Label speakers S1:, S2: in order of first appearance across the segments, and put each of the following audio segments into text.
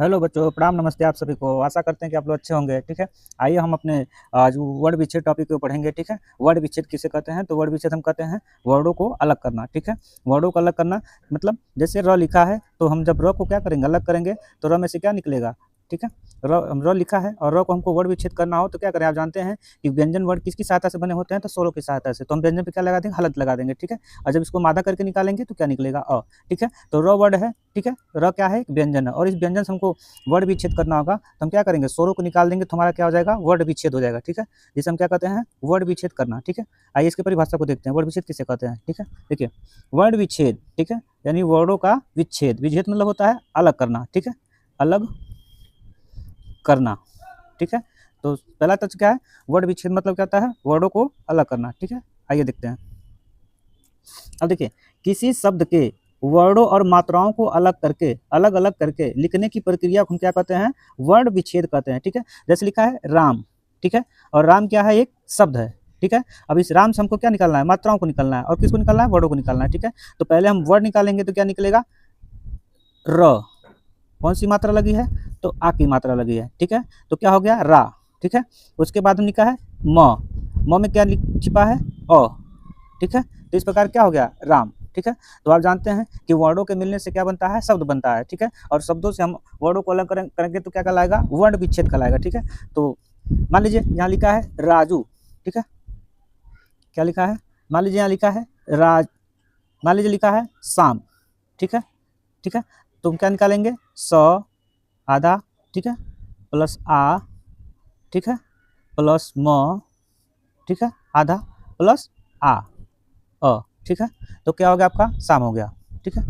S1: Hello बच्चों, प्रणाम, नमस्ते आप सभी को। आशा करते हैं कि आप लोग अच्छे होंगे। ठीक है, आइए हम अपने आज वर्ड विच्छेद टॉपिक को पढ़ेंगे। ठीक है, वर्ड विच्छेद किसे कहते हैं? तो वर्ड विच्छेद हम कहते हैं वर्डों को अलग करना। ठीक है, वर्डों को अलग करना मतलब जैसे र लिखा है तो हम जब र को क्या करेंगे, अलग करेंगे तो र में से क्या निकलेगा। ठीक है, र लिखा है और र को हमको वर्ड विच्छेद करना हो तो क्या करें। आप जानते हैं कि व्यंजन वर्ड किसकी सहायता से बने होते हैं? तो स्वरों की सहायता से। तो हम व्यंजन पे क्या लगा देंगे? हलंत लगा देंगे। ठीक है, और जब इसको मादा करके निकालेंगे तो क्या निकलेगा? अ। ठीक है, तो र वर्ड है। ठीक है, र क्या है? एक व्यंजन है और इस व्यंजन से हमको वर्ड विच्छेद करना होगा तो हम क्या करेंगे, स्वरों को निकाल देंगे तो हमारा क्या हो जाएगा, वर्ड विच्छेद हो जाएगा। ठीक है, जिसे हम क्या कहते हैं, वर्ड विच्छेद करना। ठीक है, आइए इसकी परिभाषा को देखते हैं, वर्ड विच्छेद किसे कहते हैं। ठीक है, देखिए वर्ड विच्छेद, ठीक है, यानी वर्डों का विच्छेद। विच्छेद मतलब होता है अलग करना। ठीक है, अलग करना। ठीक है, तो पहला तत्व क्या है, वर्ड विच्छेद मतलब क्या होता है, वर्डों को अलग करना। ठीक है, आइए देखते हैं। अब देखिए, किसी शब्द के वर्डों और मात्राओं को अलग अलग करके लिखने की प्रक्रिया को हम क्या कहते हैं, वर्ड विच्छेद कहते हैं। ठीक है, जैसे लिखा है राम। ठीक है, और राम क्या है, एक शब्द है। ठीक है, अब इस राम से हमको क्या निकालना है, मात्राओं को निकालना है। और किसको निकालना है, वर्डों को निकालना है। ठीक है, तो पहले हम वर्ड निकालेंगे तो क्या निकलेगा, र। कौन सी मात्रा लगी है, तो आ की मात्रा लगी है। ठीक है, तो क्या हो गया, रा। ठीक है, उसके बाद हम लिखा है म में क्या छिपा है, अ। ठीक है, तो इस प्रकार क्या हो गया, राम। ठीक है, तो आप जानते हैं कि वर्डों के मिलने से क्या बनता है, शब्द बनता है। ठीक है, और शब्दों से हम वर्डों को अलग करेंगे तो क्या कहलाएगा, वर्ड विच्छेद कहलाएगा। ठीक है, तो मान लीजिए यहाँ लिखा है राजू। ठीक है, क्या लिखा है, मान लीजिए यहाँ लिखा है राज, मान लीजिए लिखा है शाम। ठीक है, ठीक है, तो हम क्या निकालेंगे, स आधा, ठीक है, प्लस आ, ठीक है, प्लस म, ठीक है, आधा, प्लस आ, अ। ठीक है, तो क्या हो गया, आपका शाम हो गया। ठीक है,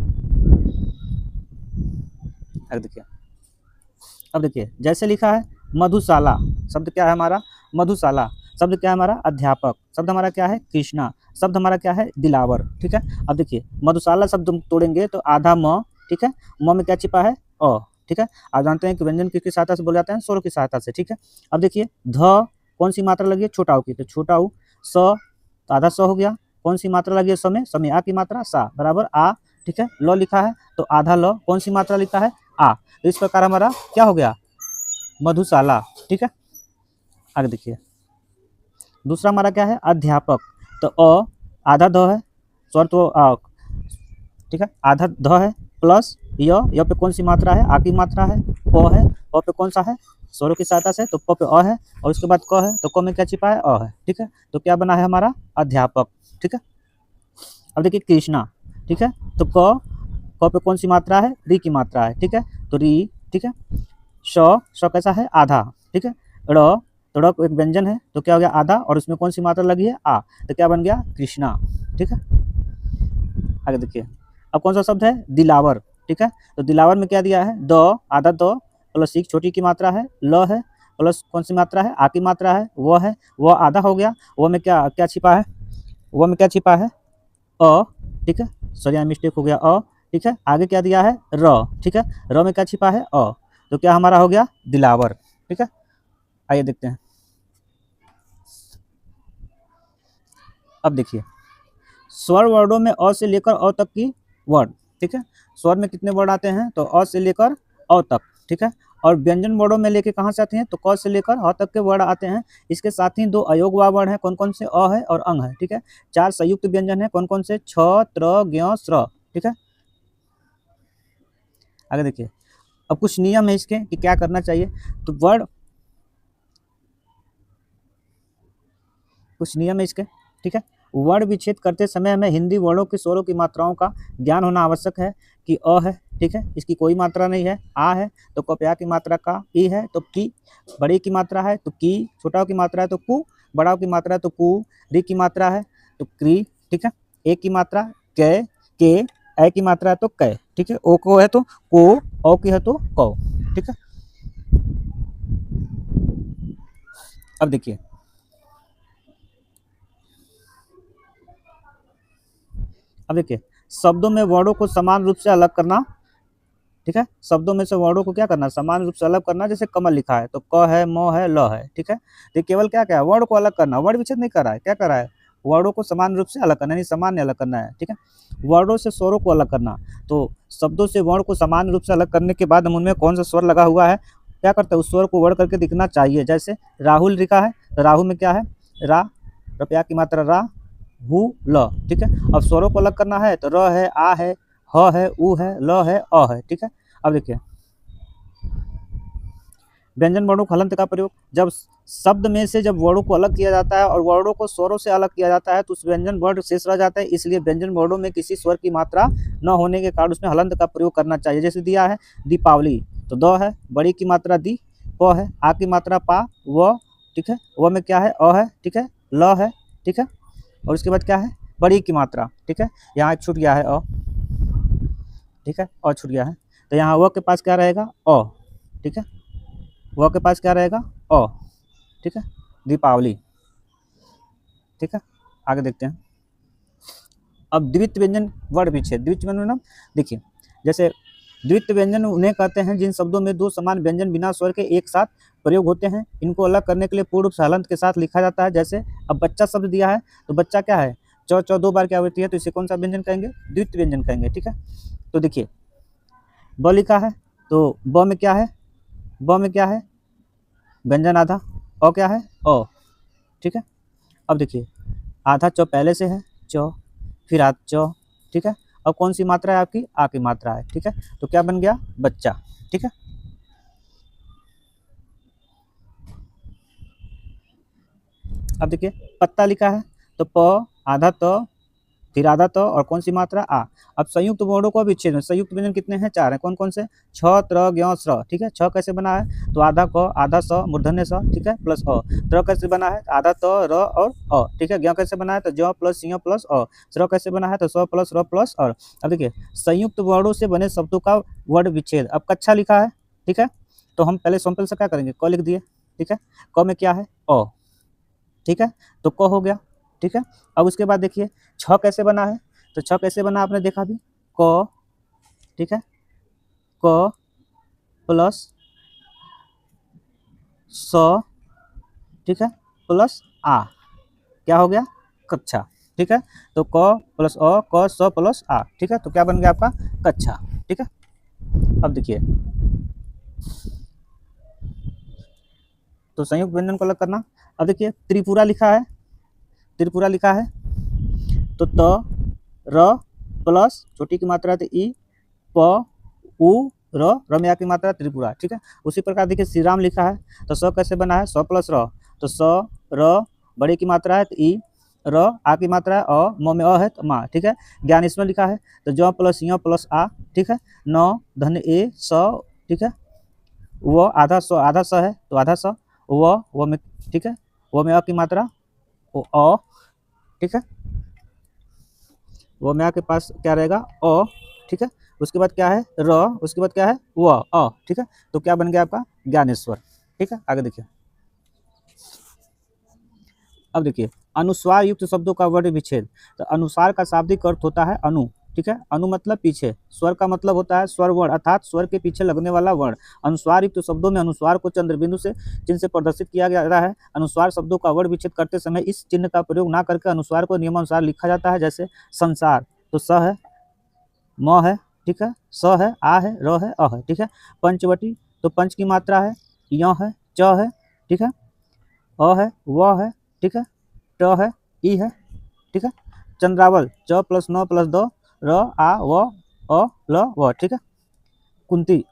S1: अब देखिए जैसे लिखा है मधुशाला, शब्द क्या है हमारा, मधुशाला। शब्द क्या है हमारा, अध्यापक। शब्द हमारा क्या है, कृष्णा। शब्द हमारा क्या है, दिलावर। ठीक है, अब देखिए मधुशाला शब्द हम तोड़ेंगे तो आधा म। ठीक है, म में क्या छिपा है, अ। ठीक है, आप जानते हैं कि व्यंजन किसकी सहायता से बोले जाते हैं, स्वरों की सहायता से। ठीक है, अब देखिए ध, कौन सी मात्रा लगी है, छोटा ऊ की, तो छोटा ऊ। स, तो आधा स हो गया। कौन सी मात्रा लगी है, समय आ की मात्रा, सा बराबर आ। ठीक है, ल लिखा है तो आधा ल, कौन सी मात्रा लिखा है, आ। तो इस प्रकार हमारा क्या हो गया, मधुशाला। ठीक है, आगे देखिए दूसरा हमारा क्या है, अध्यापक। तो अ, आधा ध है, स्वर तो ठीक है, आधा ध है, प्लस य पे कौन सी मात्रा है, आ की मात्रा है, प है, प पे कौन सा है, स्वरों की सहायता से, तो प पे अ है, और उसके बाद क है, तो क में क्या छिपा है, अ है। ठीक है, तो क्या बना है हमारा, अध्यापक। ठीक है, अब देखिए कृष्णा। ठीक है, तो क पे कौन सी मात्रा है, री की मात्रा है। ठीक है, तो री। ठीक है, श कैसा है, आधा। ठीक है, ड़, तो ड़ एक व्यंजन है तो क्या हो गया, आधा, और उसमें कौन सी मात्रा लगी है, आ, तो क्या बन गया, कृष्णा। ठीक है, आगे देखिए अब कौन सा शब्द है, दिलावर। ठीक है, तो दिलावर में क्या दिया है, द, आधा द, प्लस एक छोटी की मात्रा है, ल है, प्लस कौन सी मात्रा है, आ की मात्रा है, वो है, वो आधा हो गया। वो में क्या क्या छिपा है, वो में क्या छिपा है, अ। ठीक है, सॉरी यहाँ मिस्टेक हो गया, अ। ठीक है, आगे क्या दिया है, र। ठीक है, र में क्या छिपा है, अ। तो क्या हमारा हो गया, दिलावर। ठीक है, आइए देखते हैं। अब देखिए स्वर वर्डों में अ से लेकर अ तक की वर्ड। ठीक है, स्वर में कितने वर्ड आते हैं, तो अ से लेकर अ तक। ठीक है, और व्यंजन वर्डों में लेके कहाँ से आते हैं, तो क से लेकर ह तक के वर्ड आते हैं। इसके साथ ही दो अयोगवा वर्ड हैं, कौन कौन से, अ है और अंग है। ठीक है, चार संयुक्त व्यंजन है, कौन कौन से, छ, त्र, ज्ञ, स्र। ठीक है, आगे देखिए अब कुछ नियम है इसके कि क्या करना चाहिए। तो वर्ड, कुछ नियम है इसके। ठीक है, वर्ण विच्छेद करते समय हमें हिंदी वर्णों के स्वरों की मात्राओं का ज्ञान होना आवश्यक है कि अ है। ठीक है, इसकी कोई मात्रा नहीं है, आ है तो कप्या की मात्रा का, ई है तो की, बड़ी की मात्रा है तो की, छोटा की मात्रा है तो कु, बड़ा की मात्रा है तो कु, री की मात्रा है तो क्री। ठीक है, ए की मात्रा कै, के, ए की मात्रा है तो कै। ठीक है, ओ को है तो को, औ की है तो कौ। ठीक है, अब देखिए शब्दों में वर्णों को समान रूप से अलग करना। ठीक है, शब्दों में से वर्णों को क्या करना, समान रूप से अलग करना। जैसे कमल लिखा है तो क है, म है, ल है। ठीक है, तो केवल क्या क्या है, वर्ण को अलग करना, वर्ण विच्छेद नहीं कर रहा है, क्या कर रहा है, वर्डों को समान रूप से अलग करना, यानी सामान्य अलग करना है, ठीक है। वर्डों से स्वरों को अलग करना, तो शब्दों से वर्ण को समान रूप से अलग करने के बाद हम उनमें कौन सा स्वर लगा हुआ है क्या करते हैं, उस स्वर को वर्ण करके दिखना चाहिए। जैसे राहुल लिखा है, तो राहुल में क्या है, रा, रुपया की मात्रा रा, हु, ल, ठीक है। अब स्वरों को अलग करना है तो र है, आ है, ह है, उ है, ल है, अ है, ठीक है। अब देखिए व्यंजन वर्णों का हलंत का प्रयोग, जब शब्द में से जब वर्णों को अलग किया जाता है और वर्णों को स्वरों से अलग किया जाता है तो उस व्यंजन वर्ण शेष रह जाता है, इसलिए व्यंजन वर्णों में किसी स्वर की मात्रा न होने के कारण उसमें हलंत का प्रयोग करना चाहिए। जैसे दिया है दीपावली, तो द है, बड़ी की मात्रा दी, प है, आ की मात्रा पा, व, ठीक है, व में क्या है, अ है, ठीक है, ल है, ठीक है, और उसके बाद क्या है, बड़ी की मात्रा, ठीक है, यहाँ एक छूट गया है अ, ठीक है, अ छूट गया है, तो यहाँ व के पास क्या रहेगा, अ, ठीक है, व के पास क्या रहेगा, अ, ठीक है, दीपावली, ठीक है। आगे देखते हैं। अब द्वितीय व्यंजन वर्ण विच्छेद, द्वितीय व्यंजन देखिए, जैसे द्वितीय व्यंजन उन्हें कहते हैं जिन शब्दों में दो समान व्यंजन बिना स्वर के एक साथ प्रयोग होते हैं। इनको अलग करने के लिए पूर्ण रूप से हलंत के साथ लिखा जाता है। जैसे अब बच्चा शब्द दिया है, तो बच्चा क्या है, चौ चौ दो बार क्या होती है, तो इसे कौन सा व्यंजन कहेंगे, द्वितीय व्यंजन कहेंगे, ठीक है। तो देखिए ब लिखा है, तो ब में क्या है, ब में क्या है, व्यंजन आधा, अ क्या है, अ, ठीक है। अब देखिए आधा चौ पहले से है, चौ, फिर आ चौ, ठीक है। अब कौन सी मात्रा है आपकी, आ की मात्रा है, ठीक है, तो क्या बन गया, बच्चा, ठीक है। अब देखिए पत्ता लिखा है, तो प, आधा त, फिर आधा त, और कौन सी मात्रा, आ। अब संयुक्त वर्णों को विच्छेद में संयुक्त व्यंजन कितने हैं, 4 हैं, कौन कौन से, छ, त्र, ज्ञ, स्र, ठीक है। छ कैसे बना है, तो आधा क, आधा स, मूर्धन्य स, ठीक है, प्लस अ। त्र कैसे बना है, आधा त, र और अ, ठीक है। ज्ञ कैसे बना है, तो ज प्लस य प्लस अ। स्र कैसे बना है, तो स प्लस र प्लस अ। अब देखिए संयुक्त वर्णों से बने शब्दों का वर्ण विच्छेद। अब कच्छा लिखा है, ठीक है, तो हम पहले सैंपल से क्या करेंगे, क लिख दिए, ठीक है, क में क्या है, अ, ठीक है, तो क हो गया, ठीक है। अब उसके बाद देखिए छ कैसे बना है, तो छ कैसे बना आपने देखा भी, क, ठीक है, क प्लस स, ठीक है, प्लस आ, क्या हो गया, कक्षा, ठीक है। तो क प्लस अ, क स प्लस आ, ठीक है, तो क्या बन गया आपका, कक्षा, ठीक है। अब देखिए तो संयुक्त व्यंजन को अलग करना। अब देखिए त्रिपुरा लिखा है, त्रिपुरा लिखा है, तो त, र प्लस छोटी की मात्रा तो ई, प, उ, र में आ की मात्रा त्रिपुरा, ठीक है। उसी प्रकार देखिए श्री राम लिखा है, तो स कैसे बना है, स प्लस र, तो स, र, बड़े की मात्रा है तो ई, र, आ की मात्रा है अ, म में अ है तो मा, ठीक है। ज्ञानेश्वर लिखा है, तो ज प्लस य प्लस आ, ठीक है, न धन ए स, ठीक है, व आधा स है तो आधा स, व में, ठीक है, व में अ की मात्रा वो अ, ठीक है, व में आ के पास क्या रहेगा, अ, ठीक है। उसके बाद क्या है, र, उसके बाद क्या है, व, अ, ठीक है, तो क्या बन गया आपका, ज्ञानेश्वर, ठीक है। आगे देखिए अब देखिए अनुस्वार युक्त शब्दों का वर्ण विच्छेद। तो अनुसार का शाब्दिक अर्थ होता है अनु, ठीक है, अनु मतलब पीछे, स्वर का मतलब होता है स्वर वर्ण अर्थात स्वर के पीछे लगने वाला वर्ण। अनुस्वार युक्त शब्दों में अनुस्वार को चंद्रबिंदु से चिन्ह से प्रदर्शित किया जाता है। अनुस्वार शब्दों का वर्ण विच्छेद करते समय इस चिन्ह का प्रयोग न करके अनुस्वार को नियमानुसार लिखा जाता है। जैसे संसार, तो स है, म है, ठीक है, स है, आ है, र है, अ है, ठीक है। पंचवटी, तो पंच की मात्रा है, य है, च है, ठीक है, अ है, व है, ठीक है, ट है, ई है, ठीक है। चंद्रावल, च प्लस न प्लस द, र, आ, व, अ, ल, व, ठीक है। कुंती